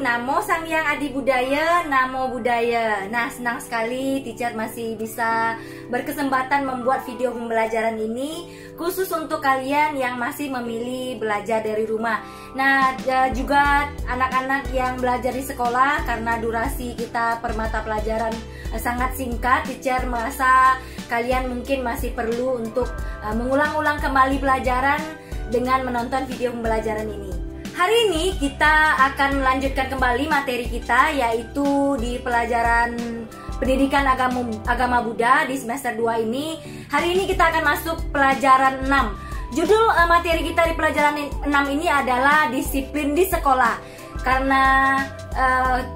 Namo Sang Hyang Adi Budaya, Namo Buddhaya. Nah, senang sekali teacher masih bisa berkesempatan membuat video pembelajaran ini khusus untuk kalian yang masih memilih belajar dari rumah. Nah, juga anak-anak yang belajar di sekolah, karena durasi kita per mata pelajaran sangat singkat, teacher merasa kalian mungkin masih perlu untuk mengulang-ulang kembali pelajaran dengan menonton video pembelajaran ini. Hari ini kita akan melanjutkan kembali materi kita, yaitu di pelajaran pendidikan agama Buddha di semester 2 ini. Hari ini kita akan masuk pelajaran 6. Judul materi kita di pelajaran 6 ini adalah disiplin di sekolah. Karena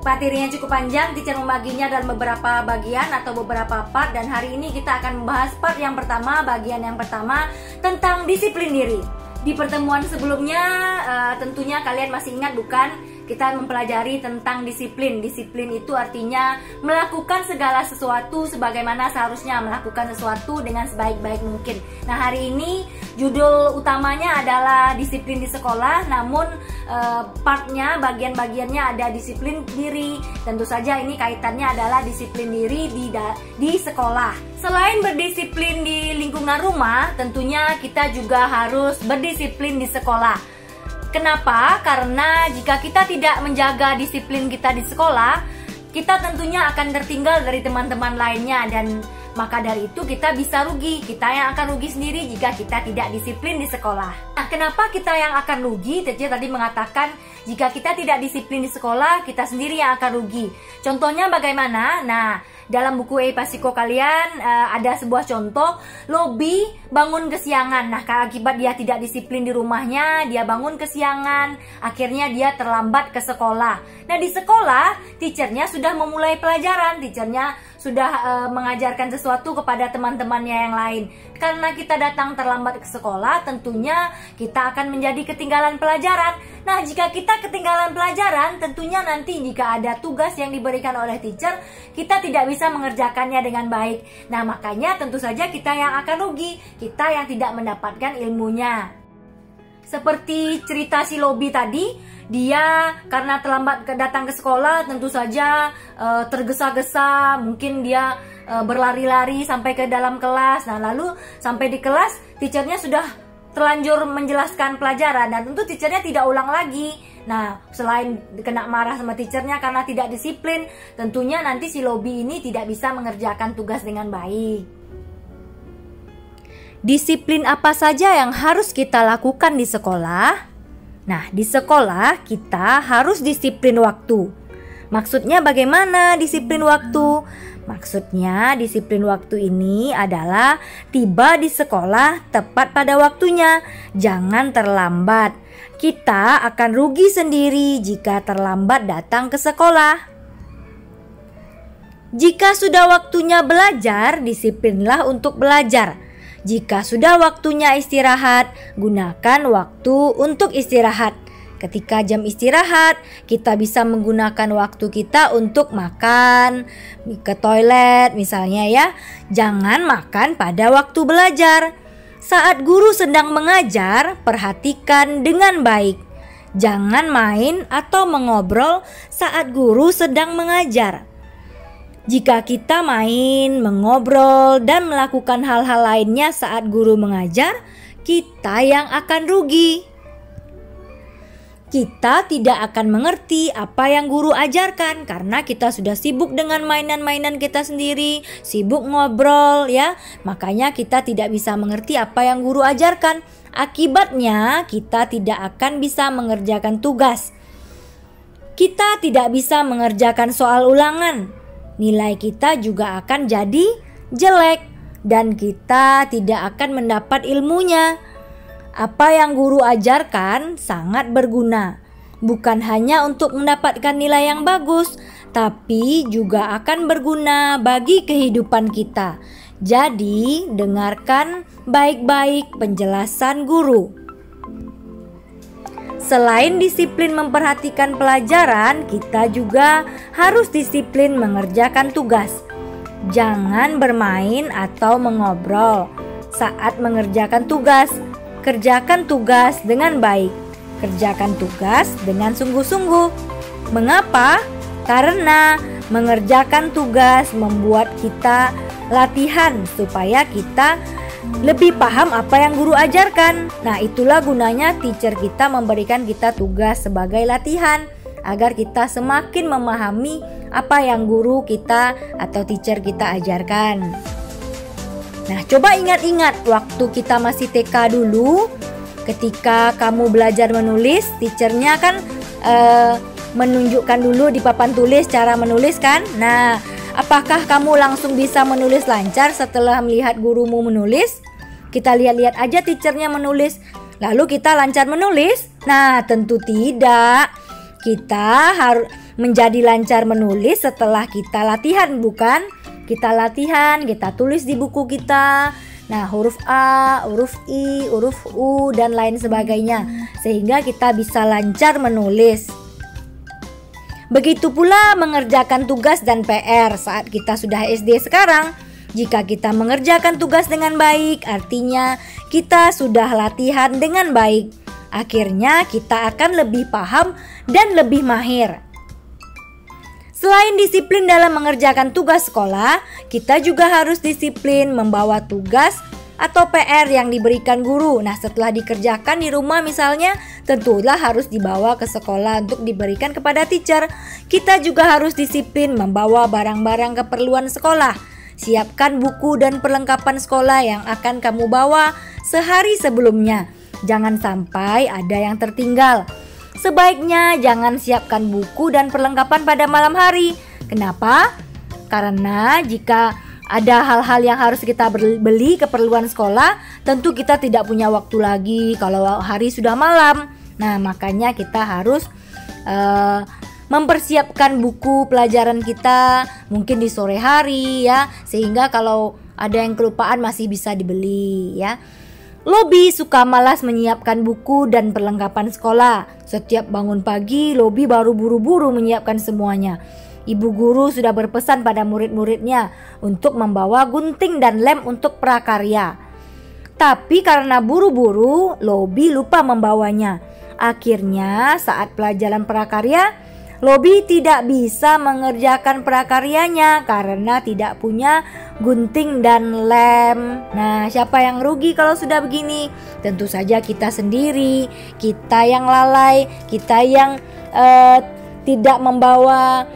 materinya cukup panjang, teacher membaginya dalam beberapa bagian atau beberapa part, dan hari ini kita akan membahas part yang pertama, bagian yang pertama tentang disiplin diri. Di pertemuan sebelumnya tentunya kalian masih ingat bukan? Kita mempelajari tentang disiplin. Disiplin itu artinya melakukan segala sesuatu sebagaimana seharusnya, melakukan sesuatu dengan sebaik-baik mungkin. Nah, hari ini judul utamanya adalah disiplin di sekolah, namun partnya, bagian-bagiannya ada disiplin diri. Tentu saja ini kaitannya adalah disiplin diri di sekolah. Selain berdisiplin di lingkungan rumah, tentunya kita juga harus berdisiplin di sekolah. Kenapa? Karena jika kita tidak menjaga disiplin kita di sekolah, kita tentunya akan tertinggal dari teman-teman lainnya, dan maka dari itu kita bisa rugi. Kita yang akan rugi sendiri jika kita tidak disiplin di sekolah. Nah, kenapa kita yang akan rugi? Teacher tadi mengatakan jika kita tidak disiplin di sekolah, kita sendiri yang akan rugi. Contohnya bagaimana? Nah, dalam buku Pasiko kalian ada sebuah contoh, Lobby bangun kesiangan. Nah, akibat dia tidak disiplin di rumahnya, dia bangun kesiangan, akhirnya dia terlambat ke sekolah. Nah, di sekolah teachernya sudah memulai pelajaran, teachernya sudah mengajarkan sesuatu kepada teman-temannya yang lain. Karena kita datang terlambat ke sekolah, tentunya kita akan menjadi ketinggalan pelajaran. Nah, jika kita ketinggalan pelajaran, tentunya nanti jika ada tugas yang diberikan oleh teacher, kita tidak bisa mengerjakannya dengan baik. Nah, makanya tentu saja kita yang akan rugi, kita yang tidak mendapatkan ilmunya. Seperti cerita si Lobby tadi, dia karena terlambat datang ke sekolah, tentu saja tergesa-gesa, mungkin dia berlari-lari sampai ke dalam kelas. Nah, lalu sampai di kelas, teachernya sudah terlanjur menjelaskan pelajaran, dan tentu teachernya tidak ulang lagi. Nah, selain kena marah sama teachernya karena tidak disiplin, tentunya nanti si Lobby ini tidak bisa mengerjakan tugas dengan baik. Disiplin apa saja yang harus kita lakukan di sekolah? Nah, di sekolah kita harus disiplin waktu. Maksudnya bagaimana disiplin waktu? Maksudnya disiplin waktu ini adalah tiba di sekolah tepat pada waktunya. Jangan terlambat. Kita akan rugi sendiri jika terlambat datang ke sekolah. Jika sudah waktunya belajar, disiplinlah untuk belajar. Jika sudah waktunya istirahat, gunakan waktu untuk istirahat. Ketika jam istirahat, kita bisa menggunakan waktu kita untuk makan, ke toilet misalnya ya. Jangan makan pada waktu belajar. Saat guru sedang mengajar, perhatikan dengan baik. Jangan main atau mengobrol saat guru sedang mengajar. Jika kita main, mengobrol, dan melakukan hal-hal lainnya saat guru mengajar, kita yang akan rugi. Kita tidak akan mengerti apa yang guru ajarkan karena kita sudah sibuk dengan mainan-mainan kita sendiri, sibuk ngobrol ya. Makanya kita tidak bisa mengerti apa yang guru ajarkan. Akibatnya kita tidak akan bisa mengerjakan tugas. Kita tidak bisa mengerjakan soal ulangan. Nilai kita juga akan jadi jelek dan kita tidak akan mendapat ilmunya. Apa yang guru ajarkan sangat berguna, bukan hanya untuk mendapatkan nilai yang bagus, tapi juga akan berguna bagi kehidupan kita. Jadi, dengarkan baik-baik penjelasan guru. Selain disiplin memperhatikan pelajaran, kita juga harus disiplin mengerjakan tugas. Jangan bermain atau mengobrol saat mengerjakan tugas. Kerjakan tugas dengan baik. Kerjakan tugas dengan sungguh-sungguh. Mengapa? Karena mengerjakan tugas membuat kita latihan supaya kita lebih paham apa yang guru ajarkan. Nah, itulah gunanya teacher kita memberikan kita tugas sebagai latihan agar kita semakin memahami apa yang guru kita atau teacher kita ajarkan. Nah, coba ingat-ingat waktu kita masih TK dulu, ketika kamu belajar menulis, teachernya kan menunjukkan dulu di papan tulis cara menulis kan? Nah, apakah kamu langsung bisa menulis lancar setelah melihat gurumu menulis? Kita lihat-lihat aja teachernya menulis, lalu kita lancar menulis? Nah, tentu tidak. Kita harus menjadi lancar menulis setelah kita latihan, bukan? Kita latihan, kita tulis di buku kita. Nah, huruf A, huruf I, huruf U, dan lain sebagainya, sehingga kita bisa lancar menulis. Begitu pula mengerjakan tugas dan PR saat kita sudah SD sekarang. Jika kita mengerjakan tugas dengan baik, artinya kita sudah latihan dengan baik. Akhirnya kita akan lebih paham dan lebih mahir. Selain disiplin dalam mengerjakan tugas sekolah, kita juga harus disiplin membawa tugas atau PR yang diberikan guru. Nah, setelah dikerjakan di rumah misalnya, tentulah harus dibawa ke sekolah untuk diberikan kepada teacher. Kita juga harus disiplin membawa barang-barang keperluan sekolah. Siapkan buku dan perlengkapan sekolah yang akan kamu bawa sehari sebelumnya. Jangan sampai ada yang tertinggal. Sebaiknya jangan siapkan buku dan perlengkapan pada malam hari. Kenapa? Karena jika ada hal-hal yang harus kita beli keperluan sekolah, tentu kita tidak punya waktu lagi kalau hari sudah malam. Nah, makanya kita harus mempersiapkan buku pelajaran kita mungkin di sore hari ya, sehingga kalau ada yang kelupaan masih bisa dibeli ya. Lobby suka malas menyiapkan buku dan perlengkapan sekolah. Setiap bangun pagi, Lobby baru buru-buru menyiapkan semuanya. Ibu guru sudah berpesan pada murid-muridnya untuk membawa gunting dan lem untuk prakarya. Tapi karena buru-buru, Lobby lupa membawanya. Akhirnya saat pelajaran prakarya, Lobby tidak bisa mengerjakan prakaryanya karena tidak punya gunting dan lem. Nah, siapa yang rugi kalau sudah begini? Tentu saja kita sendiri. Kita yang lalai, kita yang tidak membawa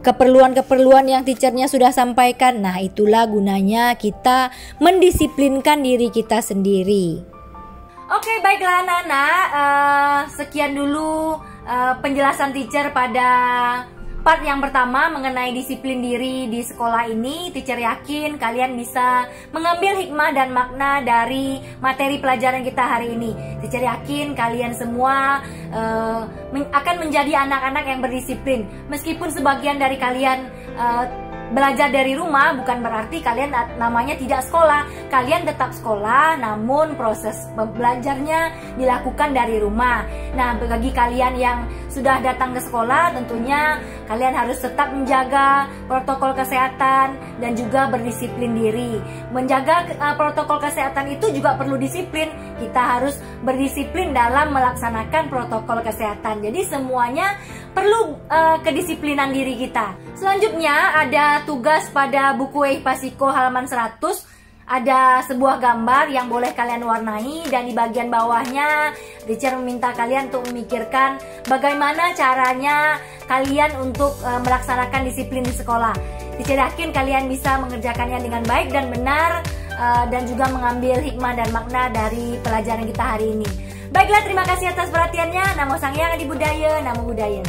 keperluan-keperluan yang teachernya sudah sampaikan. Nah, itulah gunanya kita mendisiplinkan diri kita sendiri. Oke, baiklah anak-anak, sekian dulu penjelasan teacher pada part yang pertama mengenai disiplin diri di sekolah ini. Teacher yakin kalian bisa mengambil hikmah dan makna dari materi pelajaran kita hari ini. Teacher yakin kalian semua akan menjadi anak-anak yang berdisiplin. Meskipun sebagian dari kalian belajar dari rumah, bukan berarti kalian namanya tidak sekolah. Kalian tetap sekolah, namun proses belajarnya dilakukan dari rumah. Nah, bagi kalian yang sudah datang ke sekolah, tentunya kalian harus tetap menjaga protokol kesehatan dan juga berdisiplin diri. Menjaga protokol kesehatan itu juga perlu disiplin. Kita harus berdisiplin dalam melaksanakan protokol kesehatan. Jadi semuanya perlu kedisiplinan diri kita. Selanjutnya ada tugas pada buku Pasiko halaman 100. Ada sebuah gambar yang boleh kalian warnai, dan di bagian bawahnya teacher meminta kalian untuk memikirkan bagaimana caranya kalian untuk melaksanakan disiplin di sekolah. Teacher yakin kalian bisa mengerjakannya dengan baik dan benar, dan juga mengambil hikmah dan makna dari pelajaran kita hari ini. Baiklah, terima kasih atas perhatiannya. Namo Sang Hyang Adi Budaya, Namo Buddhaya.